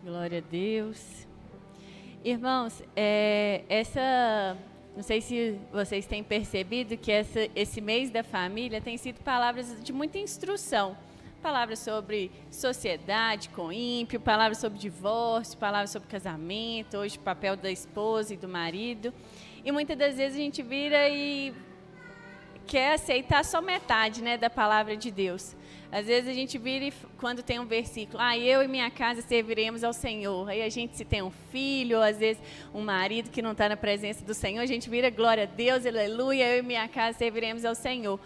Glória a Deus. Irmãos, não sei se vocês têm percebido que esse mês da família tem sido palavras de muita instrução. Palavras sobre sociedade com ímpio, palavras sobre divórcio, palavras sobre casamento, hoje o papel da esposa e do marido. E muitas das vezes a gente vira e quer aceitar só metade, né, da palavra de Deus. Às vezes a gente vira e quando tem um versículo, eu e minha casa serviremos ao Senhor. Aí a gente, se tem um filho, ou às vezes um marido que não está na presença do Senhor, a gente vira glória a Deus, aleluia, eu e minha casa serviremos ao Senhor.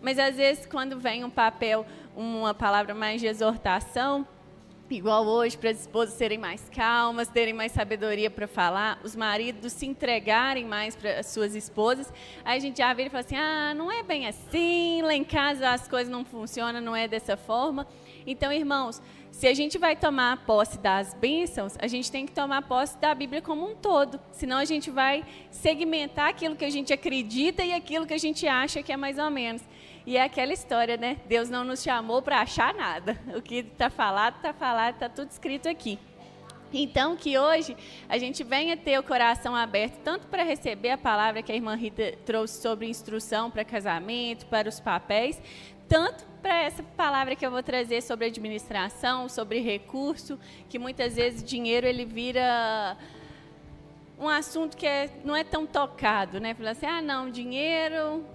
Mas às vezes quando vem um papel, uma palavra mais de exortação, igual hoje, para as esposas serem mais calmas, terem mais sabedoria para falar, os maridos se entregarem mais para as suas esposas, aí a gente já vira e fala assim, não é bem assim, lá em casa as coisas não funcionam, não é dessa forma. Então, irmãos, se a gente vai tomar posse das bênçãos, a gente tem que tomar posse da Bíblia como um todo, senão a gente vai segmentar aquilo que a gente acredita e aquilo que a gente acha que é mais ou menos. E é aquela história, né? Deus não nos chamou para achar nada. O que está falado, está tudo escrito aqui. Então, que hoje a gente venha ter o coração aberto, tanto para receber a palavra que a irmã Rita trouxe sobre instrução para casamento, para os papéis, tanto para essa palavra que eu vou trazer sobre administração, sobre recurso, que muitas vezes dinheiro ele vira um assunto que não é tão tocado, né? Fala assim, não, dinheiro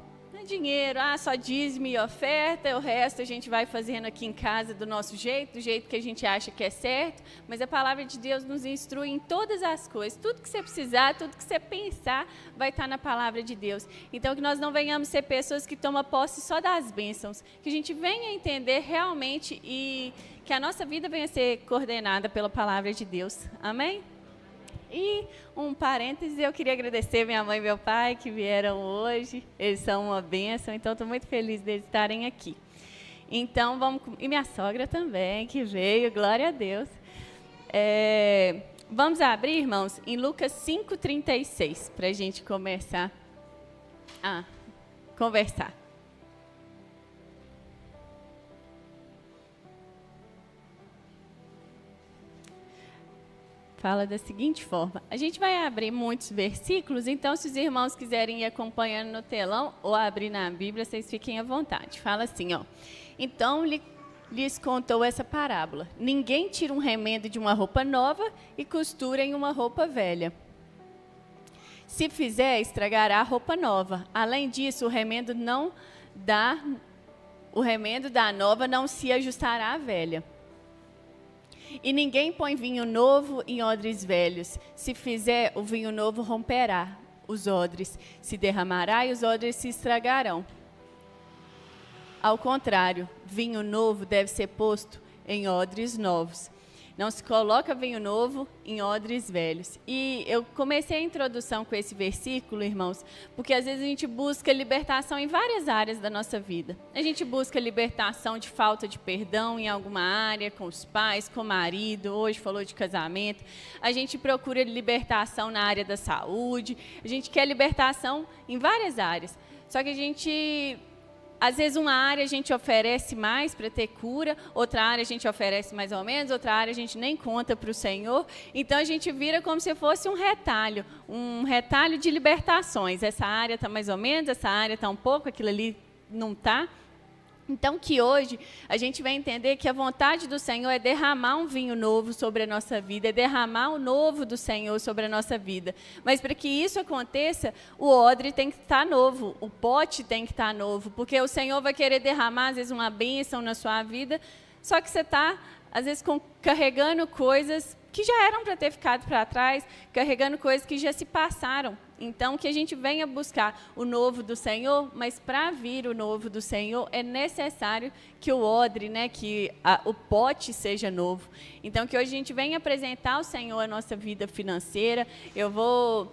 só dízimo e oferta, o resto a gente vai fazendo aqui em casa do nosso jeito, do jeito que a gente acha que é certo, mas a palavra de Deus nos instrui em todas as coisas, tudo que você precisar, tudo que você pensar, vai estar na palavra de Deus. Então, que nós não venhamos ser pessoas que tomam posse só das bênçãos, que a gente venha entender realmente e que a nossa vida venha ser coordenada pela palavra de Deus. Amém? E um parêntese, eu queria agradecer minha mãe e meu pai que vieram hoje, eles são uma bênção, então estou muito feliz deles estarem aqui. Então, e minha sogra também, que veio, glória a Deus. Vamos abrir, irmãos, em Lucas 5,36, para a gente começar a conversar. Fala da seguinte forma, a gente vai abrir muitos versículos, então se os irmãos quiserem ir acompanhando no telão ou abrir na Bíblia, vocês fiquem à vontade. Fala assim, então lhes contou essa parábola, ninguém tira um remendo de uma roupa nova e costura em uma roupa velha. Se fizer, estragará a roupa nova. Além disso, o remendo da nova não se ajustará à velha. E ninguém põe vinho novo em odres velhos. Se fizer, o vinho novo romperá os odres, se derramará e os odres se estragarão. Ao contrário, vinho novo deve ser posto em odres novos. Não se coloca vinho novo em odres velhos. E eu comecei a introdução com esse versículo, irmãos, porque às vezes a gente busca libertação em várias áreas da nossa vida. A gente busca libertação de falta de perdão em alguma área, com os pais, com o marido, hoje falou de casamento. A gente procura libertação na área da saúde, a gente quer libertação em várias áreas. Só que às vezes uma área a gente oferece mais para ter cura, outra área a gente oferece mais ou menos, outra área a gente nem conta para o Senhor. Então a gente vira como se fosse um retalho de libertações. Essa área está mais ou menos, essa área está um pouco, aquilo ali não está. Então que hoje a gente vai entender que a vontade do Senhor é derramar um vinho novo sobre a nossa vida, é derramar o novo do Senhor sobre a nossa vida. Mas para que isso aconteça, o odre tem que estar novo, o pote tem que estar novo, porque o Senhor vai querer derramar às vezes uma bênção na sua vida, só que você está às vezes carregando coisas que já eram para ter ficado para trás, carregando coisas que já se passaram. Então, que a gente venha buscar o novo do Senhor, mas para vir o novo do Senhor, é necessário que o odre, o pote seja novo. Então, que hoje a gente venha apresentar ao Senhor a nossa vida financeira. Eu vou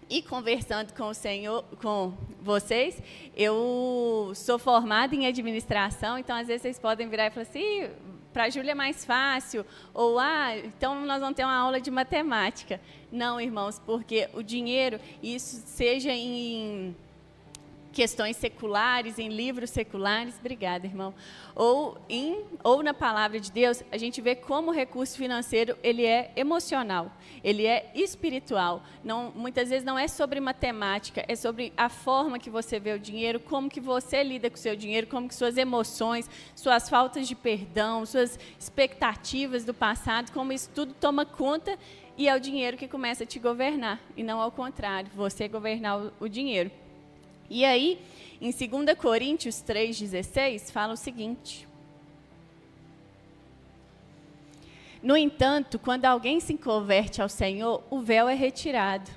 ir conversando com o Senhor, com vocês. Eu sou formada em administração, então, às vezes, vocês podem virar e falar assim, para a Júlia é mais fácil, ou, então nós vamos ter uma aula de matemática. Não, irmãos, porque o dinheiro, isso seja em questões seculares, em livros seculares, obrigada, irmão, ou na palavra de Deus, a gente vê como o recurso financeiro, ele é emocional, ele é espiritual. Não, muitas vezes não é sobre matemática, é sobre a forma que você vê o dinheiro, como que você lida com o seu dinheiro, como que suas emoções, suas faltas de perdão, suas expectativas do passado, como isso tudo toma conta, e é o dinheiro que começa a te governar, e não ao contrário, você governar o dinheiro. E aí, em 2 Coríntios 3,16, fala o seguinte: no entanto, quando alguém se converte ao Senhor, o véu é retirado.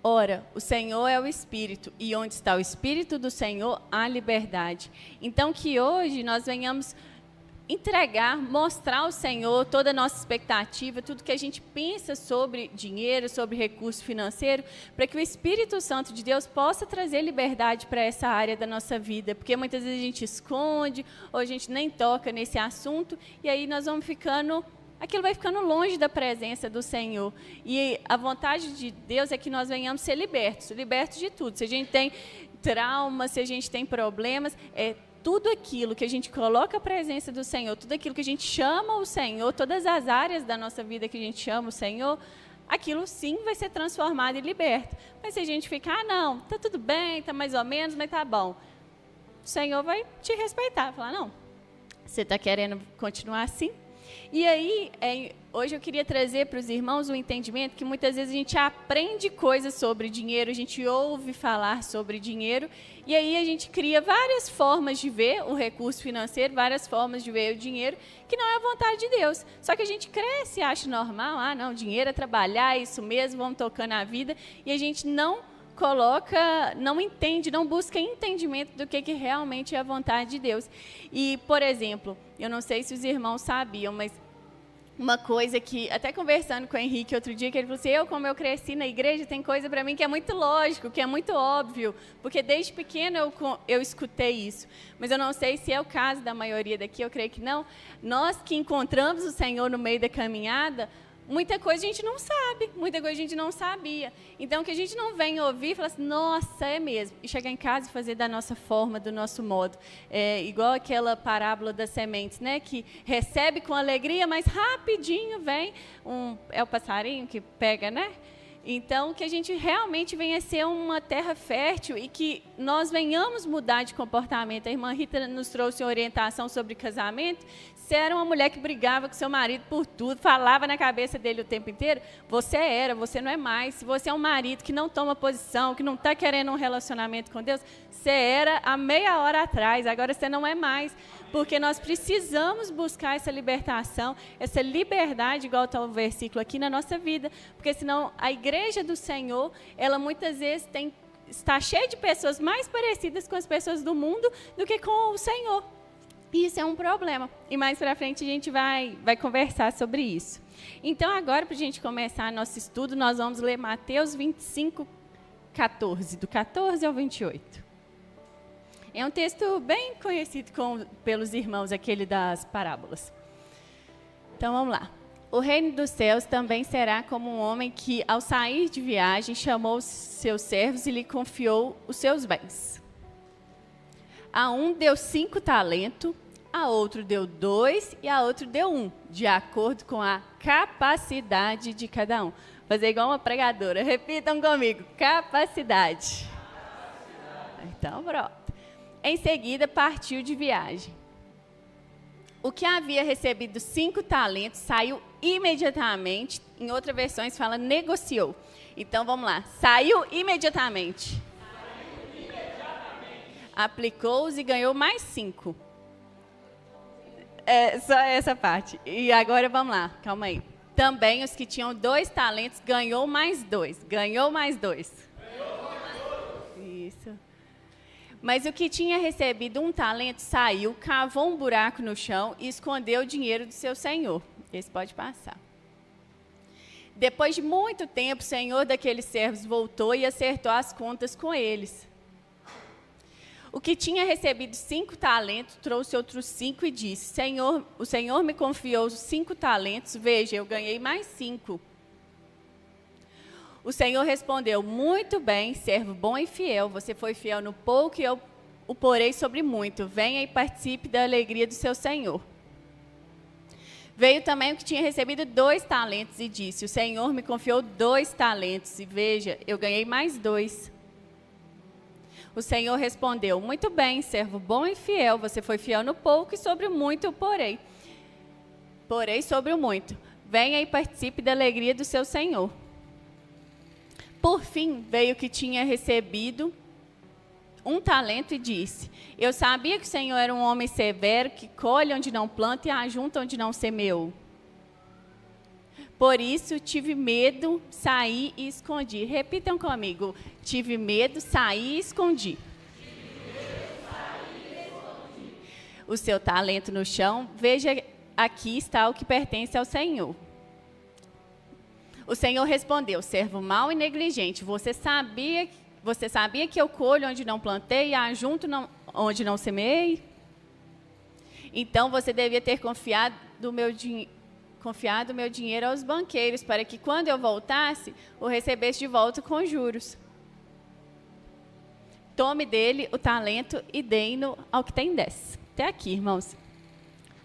Ora, o Senhor é o Espírito, e onde está o Espírito do Senhor, há liberdade. Então, que hoje nós venhamos entregar, mostrar ao Senhor toda a nossa expectativa, tudo que a gente pensa sobre dinheiro, sobre recurso financeiro, para que o Espírito Santo de Deus possa trazer liberdade para essa área da nossa vida, porque muitas vezes a gente esconde, ou a gente nem toca nesse assunto, e aí nós vamos ficando, aquilo vai ficando longe da presença do Senhor. E a vontade de Deus é que nós venhamos ser libertos de tudo. Se a gente tem trauma, se a gente tem problemas, tudo aquilo que a gente coloca a presença do Senhor, tudo aquilo que a gente chama o Senhor, todas as áreas da nossa vida que a gente chama o Senhor, aquilo sim vai ser transformado e liberto. Mas se a gente ficar, não, está tudo bem, está mais ou menos, mas está bom, o Senhor vai te respeitar, falar, não, você está querendo continuar assim? E aí, hoje eu queria trazer para os irmãos um entendimento que muitas vezes a gente aprende coisas sobre dinheiro, a gente ouve falar sobre dinheiro, e aí a gente cria várias formas de ver o recurso financeiro, várias formas de ver o dinheiro, que não é a vontade de Deus. Só que a gente cresce e acha normal, não, dinheiro é trabalhar, é isso mesmo, vamos tocando a vida, e a gente não coloca, não entende, não busca entendimento do que realmente é a vontade de Deus. E, por exemplo, eu não sei se os irmãos sabiam, mas uma coisa que, até conversando com o Henrique outro dia, que ele falou assim, como eu cresci na igreja, tem coisa para mim que é muito lógico, que é muito óbvio, porque desde pequeno eu escutei isso. Mas eu não sei se é o caso da maioria daqui, eu creio que não. Nós que encontramos o Senhor no meio da caminhada, muita coisa a gente não sabe, muita coisa a gente não sabia. Então, que a gente não vem ouvir e falar assim, nossa, é mesmo. E chegar em casa e fazer da nossa forma, do nosso modo. É igual aquela parábola das sementes, né? Que recebe com alegria, mas rapidinho vem é o passarinho que pega, né? Então, que a gente realmente venha ser uma terra fértil e que nós venhamos mudar de comportamento. A irmã Rita nos trouxe uma orientação sobre casamento. Se era uma mulher que brigava com seu marido por tudo, falava na cabeça dele o tempo inteiro, você não é mais. Se você é um marido que não toma posição, que não está querendo um relacionamento com Deus, você era há meia hora atrás, agora você não é mais. Porque nós precisamos buscar essa libertação, essa liberdade, igual está o versículo aqui, na nossa vida. Porque senão a igreja do Senhor, ela muitas vezes está cheia de pessoas mais parecidas com as pessoas do mundo do que com o Senhor. E isso é um problema. E mais para frente a gente vai conversar sobre isso. Então agora, para a gente começar nosso estudo, nós vamos ler Mateus 25, 14, do 14 ao 28. É um texto bem conhecido pelos irmãos, aquele das parábolas. Então, vamos lá. O reino dos céus também será como um homem que, ao sair de viagem, chamou os seus servos e lhe confiou os seus bens. A um deu 5 talentos, a outro deu 2 e a outro deu 1, de acordo com a capacidade de cada um. Fazer igual uma pregadora. Repitam comigo. Capacidade. Então, pronto. Em seguida, partiu de viagem. O que havia recebido 5 talentos saiu imediatamente. Em outras versões fala negociou. Então, vamos lá. Saiu imediatamente. Aplicou-os e ganhou mais 5. Só essa parte. E agora, vamos lá. Calma aí. Também os que tinham 2 talentos ganhou mais 2. Ganhou mais 2. Isso. Mas o que tinha recebido 1 talento saiu, cavou um buraco no chão e escondeu o dinheiro do seu senhor. Esse pode passar. Depois de muito tempo, o senhor daqueles servos voltou e acertou as contas com eles. O que tinha recebido 5 talentos trouxe outros 5 e disse, o Senhor me confiou os 5 talentos, veja, eu ganhei mais 5. O Senhor respondeu, muito bem, servo bom e fiel, você foi fiel no pouco e eu o porei sobre muito. Venha e participe da alegria do seu Senhor. Veio também o que tinha recebido 2 talentos e disse, o Senhor me confiou 2 talentos e veja, eu ganhei mais 2. O Senhor respondeu, muito bem, servo bom e fiel, você foi fiel no pouco e sobre o muito eu porei. Porei sobre o muito. Venha e participe da alegria do seu Senhor. Por fim, veio o que tinha recebido 1 talento e disse, eu sabia que o Senhor era um homem severo, que colhe onde não planta e ajunta onde não semeou. Por isso, tive medo, saí e escondi. Repitam comigo, tive medo, saí e escondi. O seu talento no chão, veja, aqui está o que pertence ao Senhor. O Senhor respondeu, servo mau e negligente, você sabia que eu colho onde não plantei e ajunto onde não semeei? Então você devia ter confiado o meu dinheiro aos banqueiros, para que quando eu voltasse, o recebesse de volta com juros. Tome dele o talento e dê-no ao que tem 10. Até aqui, irmãos.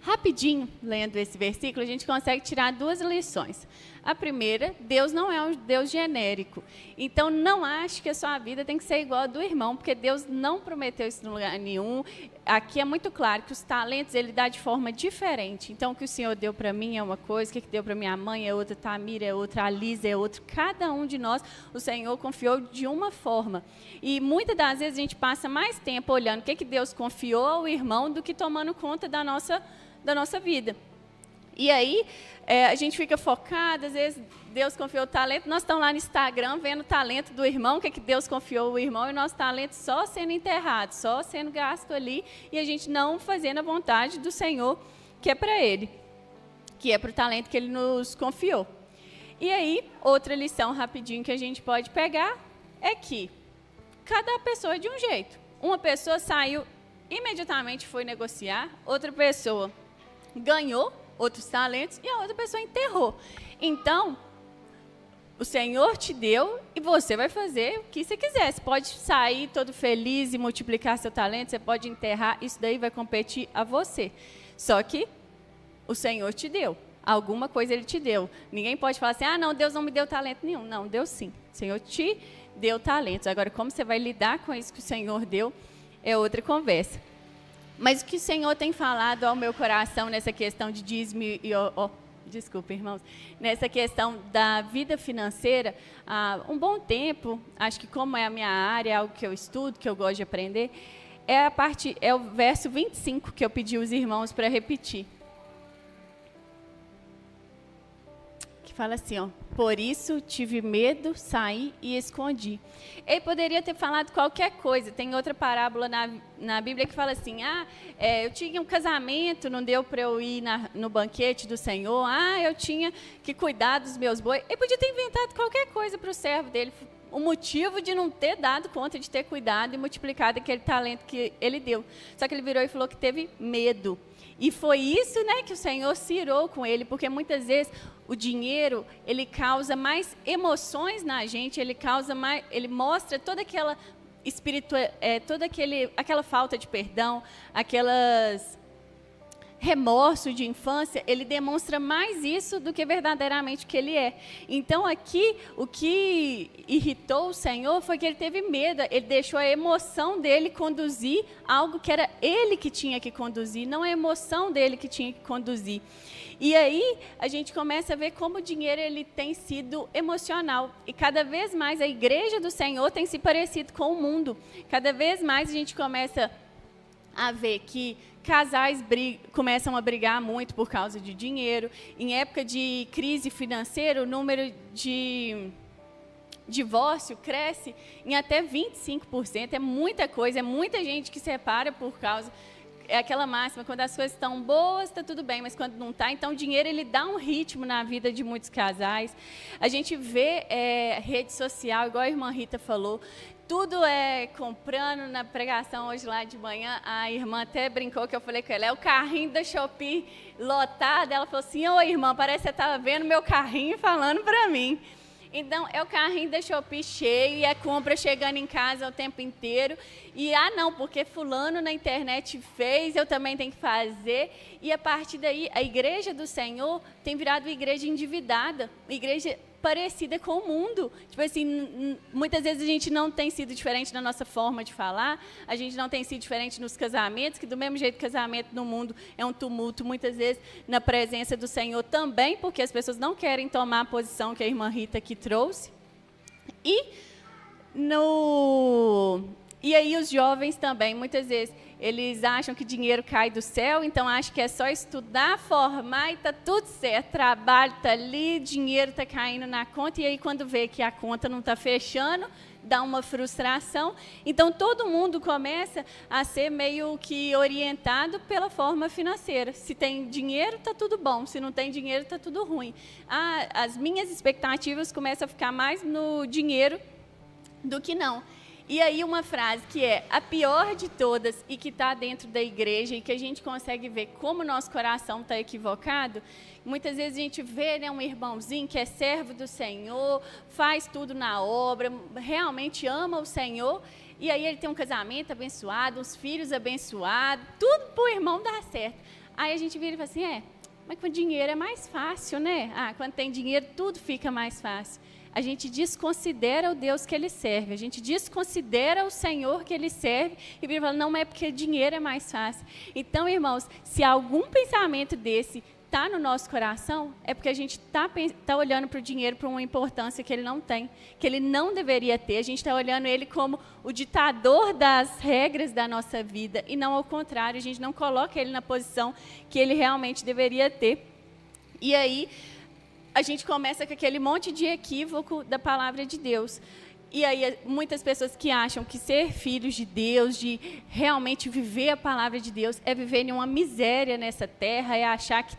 Rapidinho, lendo esse versículo, a gente consegue tirar 2 lições. A primeira, Deus não é um Deus genérico. Então, não ache que a sua vida tem que ser igual a do irmão, porque Deus não prometeu isso em lugar nenhum. Aqui é muito claro que os talentos Ele dá de forma diferente. Então, o que o Senhor deu para mim é uma coisa, o que deu para minha mãe é outra, Tamira é outra, a Lisa é outra. Cada um de nós, o Senhor confiou de uma forma. E muitas das vezes a gente passa mais tempo olhando o que Deus confiou ao irmão do que tomando conta da nossa vida. E aí, a gente fica focado, às vezes Deus confiou o talento, nós estamos lá no Instagram vendo o talento do irmão, o que Deus confiou ao irmão, e o nosso talento só sendo enterrado, só sendo gasto ali, e a gente não fazendo a vontade do Senhor, que é para Ele, que é para o talento que Ele nos confiou. E aí, outra lição rapidinho que a gente pode pegar é que cada pessoa é de um jeito. Uma pessoa saiu, imediatamente foi negociar, outra pessoa ganhou outros talentos e a outra pessoa enterrou. Então, o Senhor te deu e você vai fazer o que você quiser. Você pode sair todo feliz e multiplicar seu talento, você pode enterrar, isso daí vai competir a você. Só que o Senhor te deu. Alguma coisa Ele te deu. Ninguém pode falar assim, não, Deus não me deu talento nenhum. Não, deu sim. O Senhor te deu talentos. Agora, como você vai lidar com isso que o Senhor deu, é outra conversa. Mas o que o Senhor tem falado ao meu coração nessa questão de dízimo e... desculpa, irmãos. Nessa questão da vida financeira, há um bom tempo, acho que como é a minha área, é algo que eu estudo, que eu gosto de aprender, é o verso 25 que eu pedi os irmãos para repetir. Fala assim, por isso tive medo, saí e escondi. Ele poderia ter falado qualquer coisa. Tem outra parábola na Bíblia que fala assim, eu tinha um casamento, não deu para eu ir no banquete do Senhor, eu tinha que cuidar dos meus bois. Ele podia ter inventado qualquer coisa para o servo dele, o motivo de não ter dado conta de ter cuidado e multiplicado aquele talento que ele deu. Só que ele virou e falou que teve medo. E foi isso, que o Senhor se irou com ele, porque muitas vezes o dinheiro, ele causa mais emoções na gente, ele mostra toda aquela aquela falta de perdão, aquelas remorso de infância, ele demonstra mais isso do que verdadeiramente o que ele é. Então, aqui, o que irritou o Senhor foi que ele teve medo, ele deixou a emoção dele conduzir algo que era ele que tinha que conduzir, não a emoção dele que tinha que conduzir. E aí, a gente começa a ver como o dinheiro ele tem sido emocional. E cada vez mais a igreja do Senhor tem se parecido com o mundo. Cada vez mais a gente começa a ver que casais começam a brigar muito por causa de dinheiro. Em época de crise financeira, o número de divórcio cresce em até 25%. É muita coisa, é muita gente que separa por causa... É aquela máxima, quando as coisas estão boas, está tudo bem, mas quando não está, então o dinheiro ele dá um ritmo na vida de muitos casais. A gente vê rede social, igual a irmã Rita falou, tudo é comprando. Na pregação hoje lá de manhã, a irmã até brincou que eu falei com ela, é o carrinho da Shopee lotado. Ela falou assim, irmã, parece que você estava vendo meu carrinho falando para mim. Então, é o carrinho da Shopee cheio e a compra chegando em casa o tempo inteiro. E, não, porque fulano na internet fez, eu também tenho que fazer. E, a partir daí, a igreja do Senhor tem virado uma igreja endividada, uma igreja parecida com o mundo. Tipo assim, muitas vezes a gente não tem sido diferente na nossa forma de falar, a gente não tem sido diferente nos casamentos, que do mesmo jeito que casamento no mundo é um tumulto, muitas vezes na presença do Senhor também, porque as pessoas não querem tomar a posição que a irmã Rita aqui trouxe. E aí os jovens também, muitas vezes, eles acham que dinheiro cai do céu, então acham que é só estudar, formar e está tudo certo. Trabalho está ali, dinheiro está caindo na conta, e aí quando vê que a conta não está fechando, dá uma frustração. Então, todo mundo começa a ser meio que orientado pela forma financeira. Se tem dinheiro, está tudo bom. Se não tem dinheiro, está tudo ruim. As minhas expectativas começam a ficar mais no dinheiro do que não. E aí uma frase que é a pior de todas e que está dentro da igreja e que a gente consegue ver como o nosso coração está equivocado, muitas vezes a gente vê, né, um irmãozinho que é servo do Senhor, faz tudo na obra, realmente ama o Senhor, e aí ele tem um casamento abençoado, uns filhos abençoados, tudo para o irmão dar certo. Aí a gente vira e fala assim, mas com dinheiro é mais fácil, né? Quando tem dinheiro tudo fica mais fácil. A gente desconsidera o Deus que ele serve, a gente desconsidera o Senhor que ele serve e fala, não, mas é porque dinheiro é mais fácil. Então, irmãos, se algum pensamento desse está no nosso coração, é porque a gente está olhando para o dinheiro para uma importância que ele não tem, que ele não deveria ter. A gente está olhando ele como o ditador das regras da nossa vida e não ao contrário, a gente não coloca ele na posição que ele realmente deveria ter. E aí a gente começa com aquele monte de equívoco da palavra de Deus. E aí, muitas pessoas que acham que ser filhos de Deus, de realmente viver a palavra de Deus, é viver em uma miséria nessa terra, é achar que,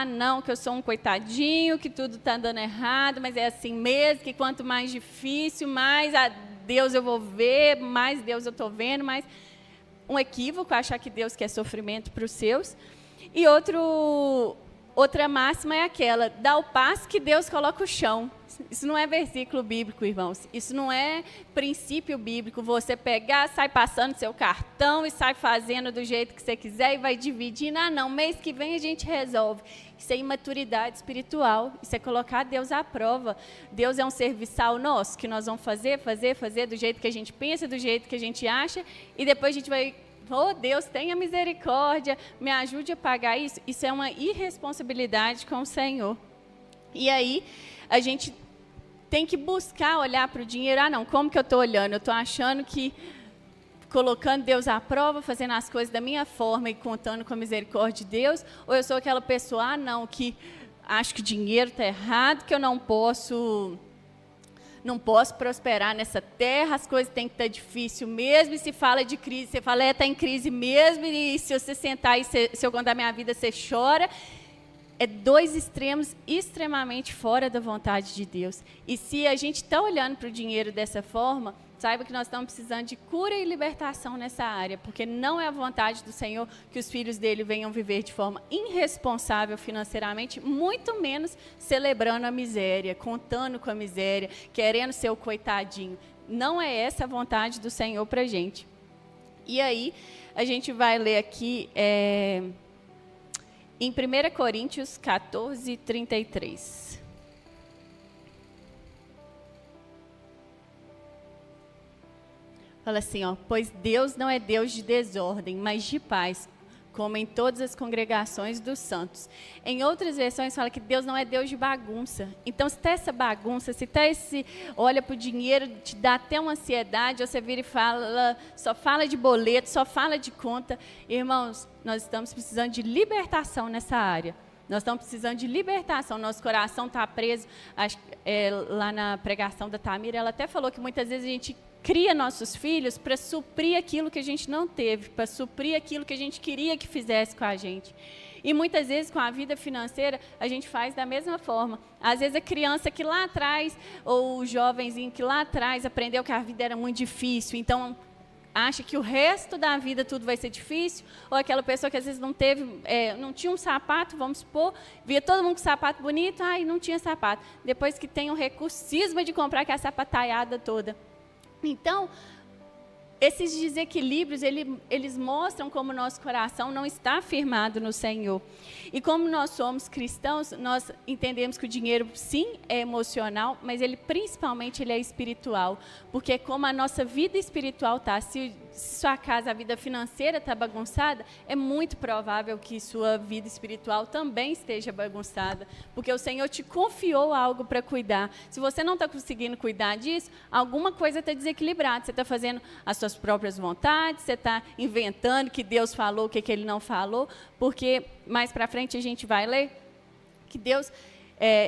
não, que eu sou um coitadinho, que tudo está dando errado, mas é assim mesmo, que quanto mais difícil, mais a Deus eu vou ver, mais Deus eu estou vendo, mais um equívoco, achar que Deus quer sofrimento para os seus. E outra máxima é aquela, dá o passo que Deus coloca o chão. Isso não é versículo bíblico, irmãos. Isso não é princípio bíblico. Você pegar, sai passando seu cartão e sai fazendo do jeito que você quiser e vai dividindo. Não, mês que vem a gente resolve. Isso é imaturidade espiritual. Isso é colocar Deus à prova. Deus é um serviçal nosso, que nós vamos fazer do jeito que a gente pensa, do jeito que a gente acha, e depois a gente vai... Deus, tenha misericórdia, me ajude a pagar isso. Isso é uma irresponsabilidade com o Senhor. E aí, a gente tem que buscar olhar para o dinheiro. Não, como que eu estou olhando? Eu estou achando que colocando Deus à prova, fazendo as coisas da minha forma e contando com a misericórdia de Deus? Ou eu sou aquela pessoa, que acho que o dinheiro está errado, que eu não posso prosperar nessa terra, as coisas têm que estar difícil mesmo, e se fala de crise, você fala, está em crise mesmo, e se você sentar e se eu contar minha vida, você chora. É dois extremos extremamente fora da vontade de Deus. E se a gente está olhando para o dinheiro dessa forma, saiba que nós estamos precisando de cura e libertação nessa área, porque não é a vontade do Senhor que os filhos dele venham viver de forma irresponsável financeiramente, muito menos celebrando a miséria, contando com a miséria, querendo ser o coitadinho. Não é essa a vontade do Senhor para a gente. E aí, a gente vai ler aqui em 1 Coríntios 14, 33. Fala assim, pois Deus não é Deus de desordem, mas de paz, como em todas as congregações dos santos. Em outras versões fala que Deus não é Deus de bagunça. Então, se está essa bagunça, se está olha para o dinheiro, te dá até uma ansiedade, você vira e fala, só fala de boleto, só fala de conta. Irmãos, nós estamos precisando de libertação nessa área. Nós estamos precisando de libertação, nosso coração está preso. Lá na pregação da Tamira, ela até falou que muitas vezes a gente cria nossos filhos para suprir aquilo que a gente não teve, para suprir aquilo que a gente queria que fizesse com a gente. E muitas vezes com a vida financeira a gente faz da mesma forma. Às vezes a criança que lá atrás, ou o jovenzinho que lá atrás aprendeu que a vida era muito difícil, então acha que o resto da vida tudo vai ser difícil, ou aquela pessoa que às vezes não tinha um sapato, vamos supor, via todo mundo com sapato bonito, e não tinha sapato. Depois que tem o recurso, cisma de comprar aquela sapataiada toda. Então, esses desequilíbrios, eles mostram como o nosso coração não está firmado no Senhor. E como nós somos cristãos, nós entendemos que o dinheiro, sim, é emocional, mas principalmente ele é espiritual. Porque como a nossa vida espiritual está, se sua casa, a vida financeira está bagunçada, é muito provável que sua vida espiritual também esteja bagunçada. Porque o Senhor te confiou algo para cuidar. Se você não está conseguindo cuidar disso, alguma coisa está desequilibrada. Você está fazendo as suas próprias vontades, você está inventando que Deus falou, o que Ele não falou, porque mais para frente a gente vai ler que Deus,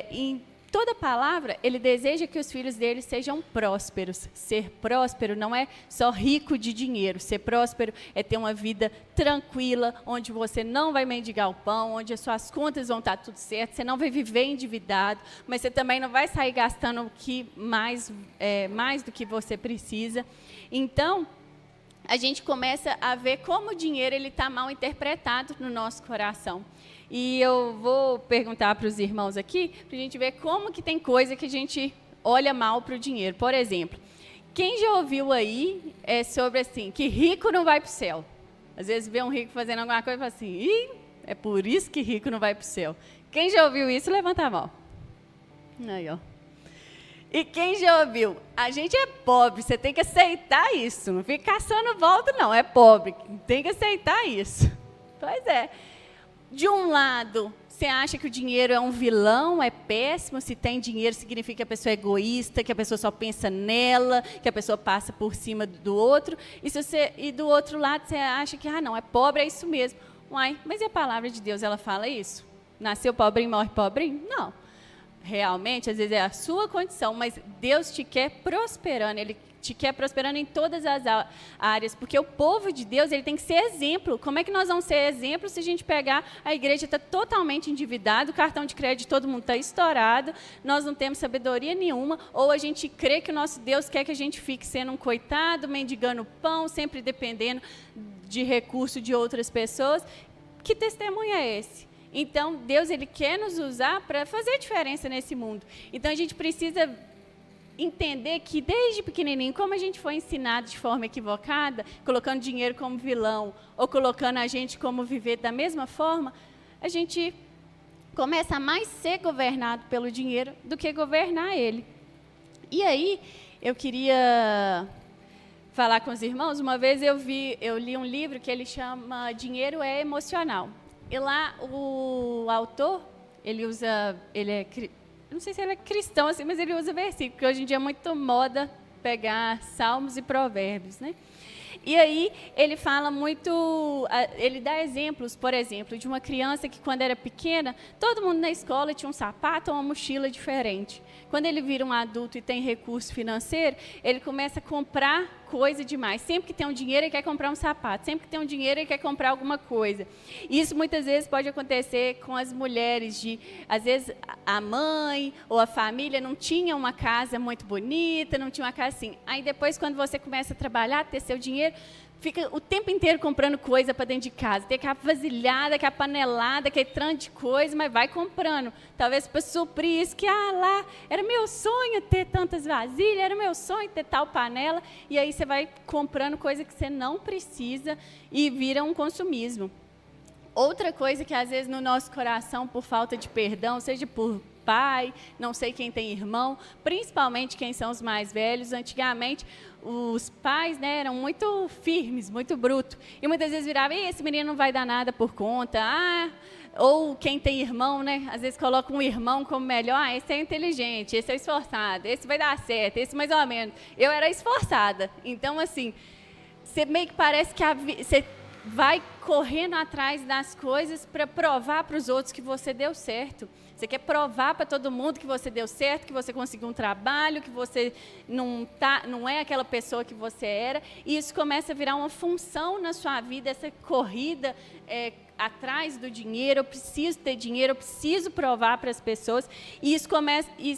em toda palavra, Ele deseja que os filhos dele sejam prósperos. Ser próspero não é só rico de dinheiro. Ser próspero é ter uma vida tranquila, onde você não vai mendigar o pão, onde as suas contas vão estar tudo certo, você não vai viver endividado, mas você também não vai sair gastando mais do que você precisa. Então, a gente começa a ver como o dinheiro está mal interpretado no nosso coração. E eu vou perguntar para os irmãos aqui, para a gente ver como que tem coisa que a gente olha mal para o dinheiro. Por exemplo, quem já ouviu aí sobre assim, que rico não vai para o céu? Às vezes vê um rico fazendo alguma coisa e fala assim, é por isso que rico não vai para o céu. Quem já ouviu isso, levanta a mão. Aí, ó. E quem já ouviu? A gente é pobre, você tem que aceitar isso. Não fica caçando volta, não. É pobre, tem que aceitar isso. Pois é. De um lado, você acha que o dinheiro é um vilão, é péssimo? Se tem dinheiro, significa que a pessoa é egoísta, que a pessoa só pensa nela, que a pessoa passa por cima do outro. E do outro lado, você acha que, não, é pobre, é isso mesmo. Uai, mas e a palavra de Deus, ela fala isso? Nasceu pobrinho, morre pobrinho? Não. Realmente, às vezes é a sua condição, mas Deus te quer prosperando, Ele te quer prosperando em todas as áreas, porque o povo de Deus, ele tem que ser exemplo. Como é que nós vamos ser exemplo se a gente pegar, a igreja está totalmente endividada, o cartão de crédito todo mundo está estourado, nós não temos sabedoria nenhuma, ou a gente crê que o nosso Deus quer que a gente fique sendo um coitado, mendigando pão, sempre dependendo de recurso de outras pessoas. Que testemunho é esse? Então, Deus, Ele quer nos usar para fazer diferença nesse mundo. Então, a gente precisa entender que, desde pequenininho, como a gente foi ensinado de forma equivocada, colocando dinheiro como vilão, ou colocando a gente como viver da mesma forma, a gente começa a mais ser governado pelo dinheiro do que governar ele. E aí, eu queria falar com os irmãos. Uma vez eu li um livro que ele chama Dinheiro é Emocional. E lá o autor, não sei se ele é cristão, assim, mas ele usa versículo, porque hoje em dia é muito moda pegar salmos e provérbios, né? E aí ele fala muito, ele dá exemplos, por exemplo, de uma criança que quando era pequena, todo mundo na escola tinha um sapato ou uma mochila diferente. Quando ele vira um adulto e tem recurso financeiro, ele começa a comprar coisa demais. Sempre que tem um dinheiro, ele quer comprar um sapato. Sempre que tem um dinheiro, ele quer comprar alguma coisa. Isso muitas vezes pode acontecer com as mulheres, às vezes a mãe ou a família não tinha uma casa muito bonita, não tinha uma casa assim. Aí depois, quando você começa a trabalhar, ter seu dinheiro, fica o tempo inteiro comprando coisa para dentro de casa. Tem aquela vasilhada, aquela panelada, aquele tanto de coisa, mas vai comprando. Talvez para suprir isso, que lá era meu sonho ter tantas vasilhas, era meu sonho ter tal panela. E aí você vai comprando coisa que você não precisa e vira um consumismo. Outra coisa que às vezes no nosso coração, por falta de perdão, seja por pai, não sei quem tem irmão, principalmente quem são os mais velhos. Antigamente, os pais, né, eram muito firmes, muito brutos. E muitas vezes viravam, esse menino não vai dar nada por conta. Ou quem tem irmão, né, às vezes coloca um irmão como melhor. Esse é inteligente, esse é esforçado, esse vai dar certo, esse mais ou menos. Eu era esforçada. Então, assim, você meio que parece que você vai correndo atrás das coisas para provar para os outros que você deu certo. Você quer provar para todo mundo que você deu certo, que você conseguiu um trabalho, que você não é aquela pessoa que você era. E isso começa a virar uma função na sua vida, essa corrida atrás do dinheiro. Eu preciso ter dinheiro, eu preciso provar para as pessoas. E isso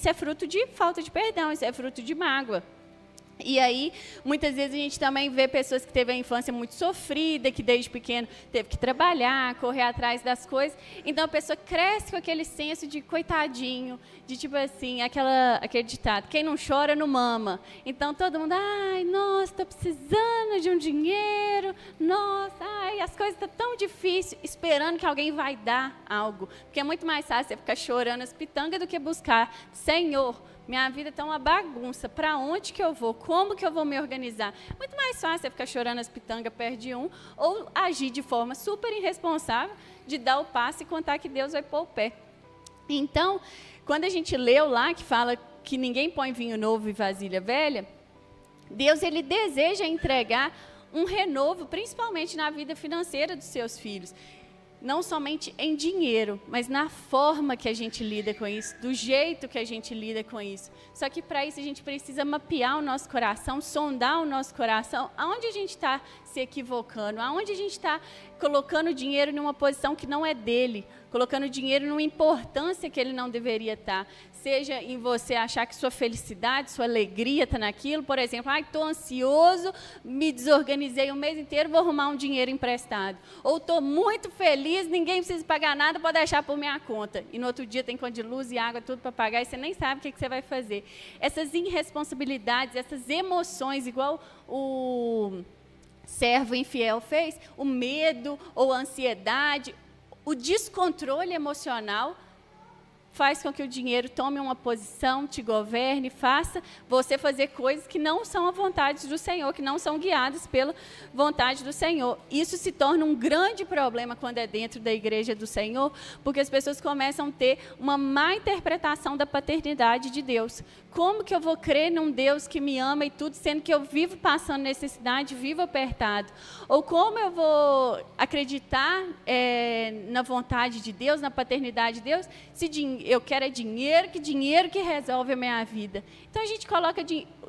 é fruto de falta de perdão, isso é fruto de mágoa. E aí, muitas vezes a gente também vê pessoas que teve a infância muito sofrida, que desde pequeno teve que trabalhar, correr atrás das coisas. Então, a pessoa cresce com aquele senso de coitadinho, de tipo assim, aquele ditado, quem não chora não mama. Então, todo mundo, ai, nossa, estou precisando de um dinheiro, nossa, ai, as coisas estão tão difíceis, esperando que alguém vai dar algo. Porque é muito mais fácil você ficar chorando as pitangas do que buscar, Senhor, minha vida está uma bagunça. Para onde que eu vou? Como que eu vou me organizar? Muito mais fácil é ficar chorando as pitangas perto de um ou agir de forma super irresponsável de dar o passo e contar que Deus vai pôr o pé. Então, quando a gente leu lá que fala que ninguém põe vinho novo em vasilha velha, Deus ele deseja entregar um renovo, principalmente na vida financeira dos seus filhos. Não somente em dinheiro, mas na forma que a gente lida com isso, do jeito que a gente lida com isso. Só que para isso a gente precisa mapear o nosso coração, sondar o nosso coração, aonde a gente está se equivocando, aonde a gente está colocando o dinheiro numa posição que não é dele, colocando o dinheiro numa importância que ele não deveria estar. Seja em você achar que sua felicidade, sua alegria está naquilo, por exemplo, estou ansioso, me desorganizei o mês inteiro, vou arrumar um dinheiro emprestado. Ou estou muito feliz, ninguém precisa pagar nada, pode deixar por minha conta. E no outro dia tem conta de luz e água, tudo para pagar, e você nem sabe o que você vai fazer. Essas irresponsabilidades, essas emoções, igual o servo infiel fez, o medo ou a ansiedade, o descontrole emocional, faz com que o dinheiro tome uma posição, te governe, faça você fazer coisas que não são a vontade do Senhor, que não são guiadas pela vontade do Senhor. Isso se torna um grande problema quando é dentro da igreja do Senhor, porque as pessoas começam a ter uma má interpretação da paternidade de Deus. Como que eu vou crer num Deus que me ama e tudo, sendo que eu vivo passando necessidade, vivo apertado? Ou como eu vou acreditar na vontade de Deus, na paternidade de Deus, se eu quero é dinheiro que resolve a minha vida. Então, a gente coloca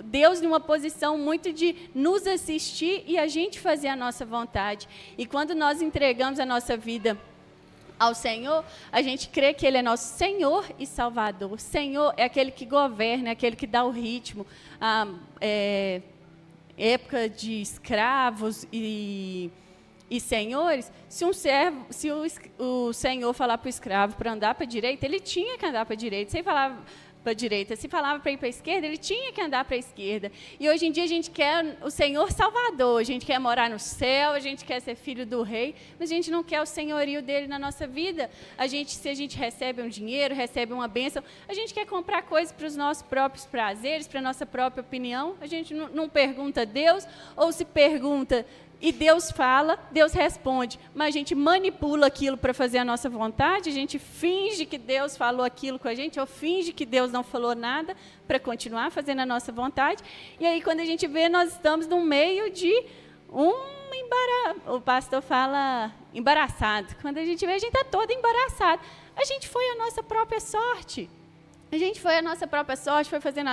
Deus numa posição muito de nos assistir e a gente fazer a nossa vontade. E quando nós entregamos a nossa vida ao Senhor, a gente crê que Ele é nosso Senhor e Salvador. O Senhor é aquele que governa, é aquele que dá o ritmo. Época de escravos e senhores, se o senhor falar para o escravo para andar para a direita, ele tinha que andar para a direita. Se ele falava para a direita, se falava para ir para a esquerda, ele tinha que andar para a esquerda. E hoje em dia a gente quer o Senhor Salvador, a gente quer morar no céu, a gente quer ser filho do rei, mas a gente não quer o senhorio dele na nossa vida. Se a gente recebe um dinheiro, recebe uma bênção, a gente quer comprar coisas para os nossos próprios prazeres, para a nossa própria opinião. A gente não pergunta a Deus, ou se pergunta e Deus fala, Deus responde, mas a gente manipula aquilo para fazer a nossa vontade, a gente finge que Deus falou aquilo com a gente, ou finge que Deus não falou nada para continuar fazendo a nossa vontade. E aí, quando a gente vê, nós estamos no meio de o pastor fala embaraçado. Quando a gente vê, a gente está todo embaraçado. A gente foi a nossa própria sorte. A gente foi a nossa própria sorte, foi fazendo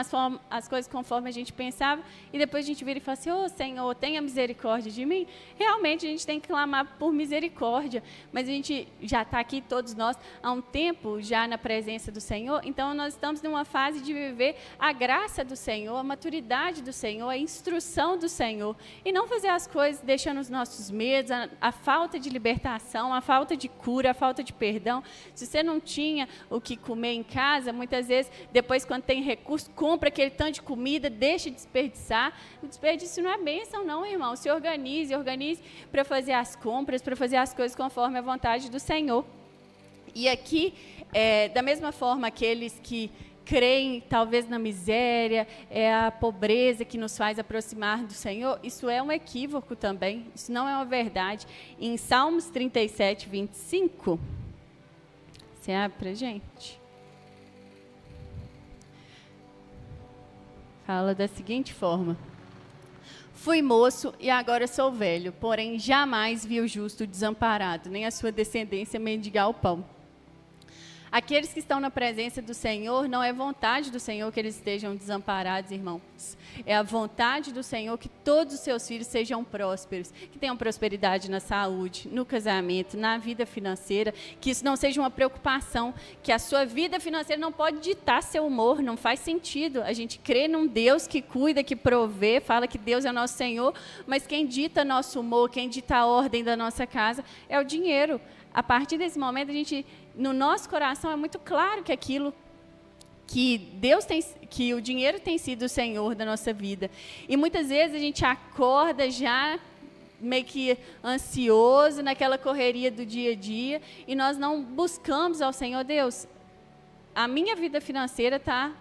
as coisas conforme a gente pensava, e depois a gente vira e fala assim, Senhor, tenha misericórdia de mim. Realmente a gente tem que clamar por misericórdia, mas a gente já está aqui, todos nós, há um tempo já na presença do Senhor, então nós estamos numa fase de viver a graça do Senhor, a maturidade do Senhor, a instrução do Senhor, e não fazer as coisas deixando os nossos medos, a falta de libertação, a falta de cura, a falta de perdão. Se você não tinha o que comer em casa, muitas vezes, depois, quando tem recurso, compra aquele tanto de comida, deixa de desperdiçar. O desperdício não é bênção, não, irmão. Se organize para fazer as compras, para fazer as coisas conforme a vontade do Senhor. E aqui, da mesma forma, aqueles que creem, talvez, na miséria, é a pobreza que nos faz aproximar do Senhor, isso é um equívoco também, isso não é uma verdade. Em Salmos 37, 25, você abre para a gente? Fala da seguinte forma: fui moço e agora sou velho, porém jamais vi o justo desamparado, nem a sua descendência mendigar o pão. Aqueles que estão na presença do Senhor, não é vontade do Senhor que eles estejam desamparados, irmãos. É a vontade do Senhor que todos os seus filhos sejam prósperos, que tenham prosperidade na saúde, no casamento, na vida financeira, que isso não seja uma preocupação, que a sua vida financeira não pode ditar seu humor, não faz sentido. A gente crê num Deus que cuida, que provê, fala que Deus é o nosso Senhor, mas quem dita nosso humor, quem dita a ordem da nossa casa é o dinheiro. A partir desse momento, no nosso coração é muito claro que aquilo que o dinheiro tem sido o Senhor da nossa vida. E muitas vezes a gente acorda já meio que ansioso naquela correria do dia a dia e nós não buscamos ao Senhor. Deus, a minha vida financeira está